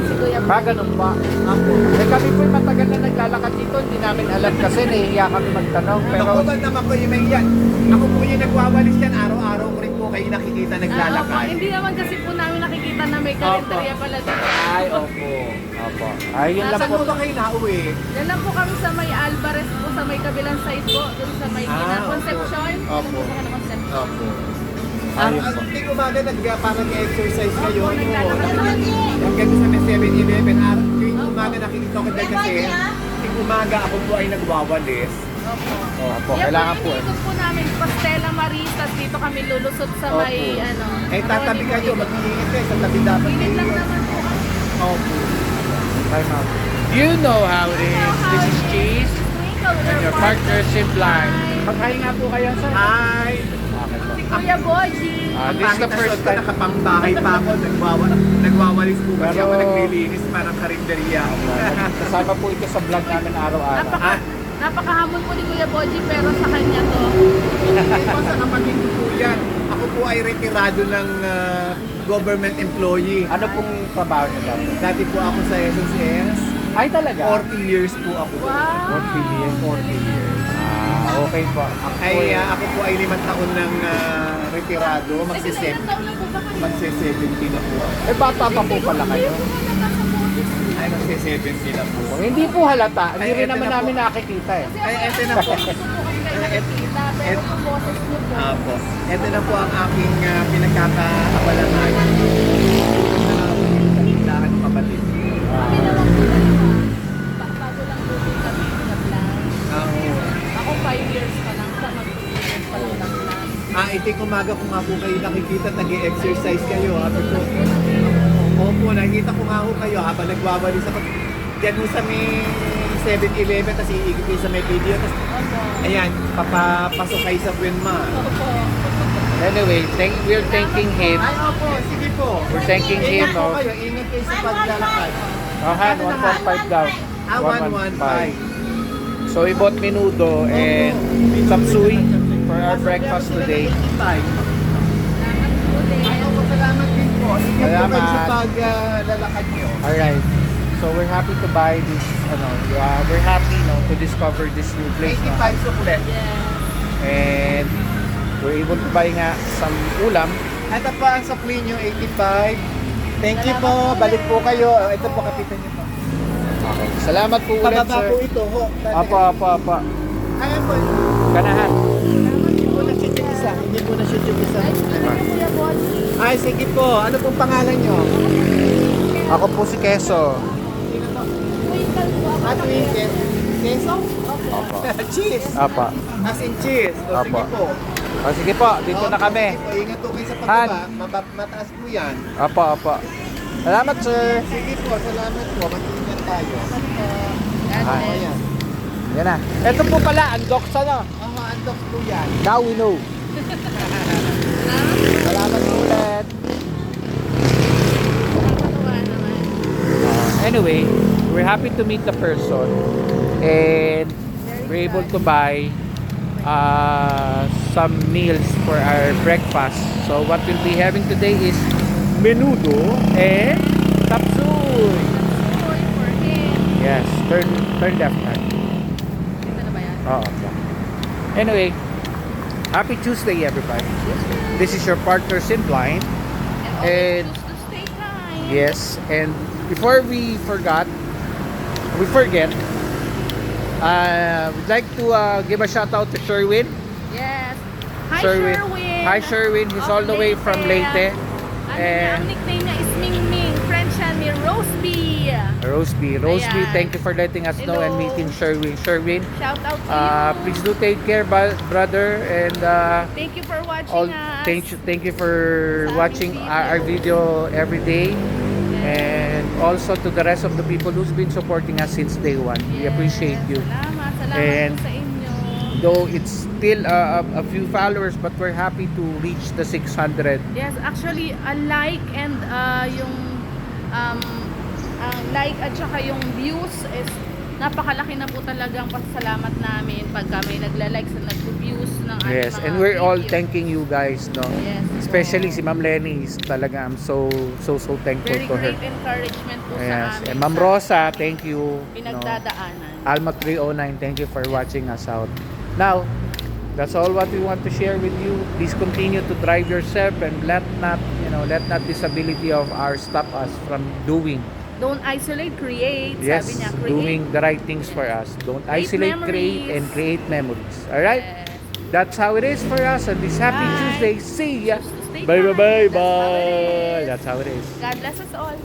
si Kuya Boy. Ganun ba? Ako. Eh kami po matagal na naglalakad dito, hindi namin alam kasi nahihiya kami magtanong. Pero Ako ba naman po yung yan? Ako po yung nagwawalis yan. Araw-araw ko rin po kayo nakikita naglalakad. Hindi naman kasi po namin nakikita na may kalendarya pala dito. Ay, opo. Opo. Ay, yun lang Saan po. po ba kayo nauwi? Yan lang po kami sa may Alvarez po, sa may kabilang side po, dun sa may Opo. Concepcion. Opo. Concepcion. Opo. Ayun po. Ting umaga parang exercise kayo. Opo, naglalakad. Ang ganda sa may 7-Eleven. Ting umaga nakikita ko din kasi ting umaga ako po ay nagwawalis. Opo. Opo, Yan kailangan po po. yung ikot po namin, Pastela Maristas, dito kami lulusot sa may, Opo. ano. Eh tatabi kayo, mag-iingat kayo sa tabi dapat Pilit lang kayo. naman po kami. Opo. Hi, ma'am. You know how it is. This is Cheese and your partner Simpline. Pagkain nga po kayo, sir. Hi! Okay po. Si Kuya Boji. This is the first time. Nakapangbahay pa ako, nagwawalis po kasi Pero- ako naglilinis parang karinderya. Kasama po ito sa vlog namin araw-araw. Napakahamon po ni Kuya Boji, pero sa kanya to. Ito sa kapatid ko po yan. Ako po ay retirado ng government employee. Ano pong trabaho niyo dati? Dati po ako sa SSS. Ay, talaga? 40 years po ako. Wow. 40 years. 40 years. Okay po. Ay, ako po ay 5 taon ng retirado. Ilang taon na po ba kayo? Magse-70 na po ako. Eh, bata pa po pala kayo. Ay, magse-70 na po. Hindi po halata. Hindi Ay, rin eto naman na po. namin nakikita eh. Ay, eto na po. Gusto po kami kayo nakikita, pero ang boses niyo po. Apo. Ito na po ang aking pinagkakaabalahan. Sa aking kapatid. Kami naman po dalawa. Bago lang po din kami nag-plan. Ako 5 years pa lang, sa mag-2 years pa lang nag-plan. Ito umaga ko nga po kayo nakikita, nag-exercise kayo. Habi ko, opo, nakikita ko nga po kayo habang nagwawalis ako. Diyan po sa may 7-Eleven, tapos iigit kayo sa may video. Tapos, Opo. ayan, papapasok kayo sa Buenma. Opo. Anyway, we're thanking him. Ay, opo, sige po. We're thanking him. Ingat po kayo, ingat kayo sa paglalakad. Han, 1.5 daw. 115. So we bought menudo and sapsuy for our breakfast today. Salamat po din. Ay, opo, salamat din po. Ingat po kayo sa Salamat. paglalakad nyo. Alright. So we're happy to buy this, we're happy to discover this new place. 85 suklet. Yes. And we're able to buy nga some ulam. Ito po ang supply nyo, 85. Thank you po. Balik po kayo. Ito po, kapitan nyo po. Okay. Salamat po ulit, Pababa sir. po ito, ho. Apa. Ayan po. Ganahan. Hindi po na-shoot yung isa. Hindi po na-shoot yung isa. Ay, gusto niyo Kuya Boji. Ay, sige po. Ano pong pangalan nyo? Ako po si Keso. Twinkle po ako. At weekend. Queso? Opo. Cheese. Apa. As in cheese. O, sige Apa. po. Sige po, dito na kami. Sige po, ingat po kayo sa Han. pagbaba. Mataas po yan. Apa. Salamat, sir. Sige po, salamat po. Mag-ingat tayo. God Hi. bless. Ayan. Yan na. Ito po pala, ang docs ano. Andok po yan. Now we know. Salamat po ulit. Nakakatuwa naman. Anyway, we're happy to meet the person. And we're able to buy some meals for our breakfast. So what we'll be having today is menudo and tapsoy. Sorry for him. Yes, turn left hand. Ito na ba yan? Oo. Anyway, happy Tuesday everybody. This is your partner Simpline. And And- always choose to stay kind. Yes, and before we forget, we'd like to give a shout out to Sherwin. Yes. Hi, Sherwin. Hi Sherwin, he's all the way from Leyte. Ano And- ang nickname niya is Ming Ming. Friend siya ni Roseby. Roseby, Ayan. thank you for letting us know and Hello. meeting Sherwin. Sherwin, Shout out to you. please do take care, brother, and Thank you for watching us. thank you for Sa watching aming our video every day. Yes. And also to the rest of the people who's been supporting us since day one. We Yes. appreciate you. Salamat And- po sa inyo. Though it's still a few followers, but we're happy to reach the 600. Yes, actually, a like and yung like at saka yung views is napakalaki na po talagang pasalamat namin pagka may nagla-likes at nag-views ng ating Yes, mga and we're all video. thanking you guys, no? Yes. Especially si Ma'am Lenny is talaga, I'm so thankful Very to her. great encouragement po sa Yes, amin. and Ma'am sa Rosa, thank you. No? pinagdadaanan. Alma 309, thank you for watching us out. Now, that's all what we want to share with you. Please continue to drive yourself and let not disability of ours stop us from doing. Don't isolate, create. Yes, Sabi niya, create. doing the right things for us. Don't Create isolate, create, memories. and create memories. Alright? Yes. That's how it is for us on this happy Bye. Tuesday. See ya. Choose to stay Bye, bye, kind. bye, That's how it bye. is. That's how it is. God bless us all.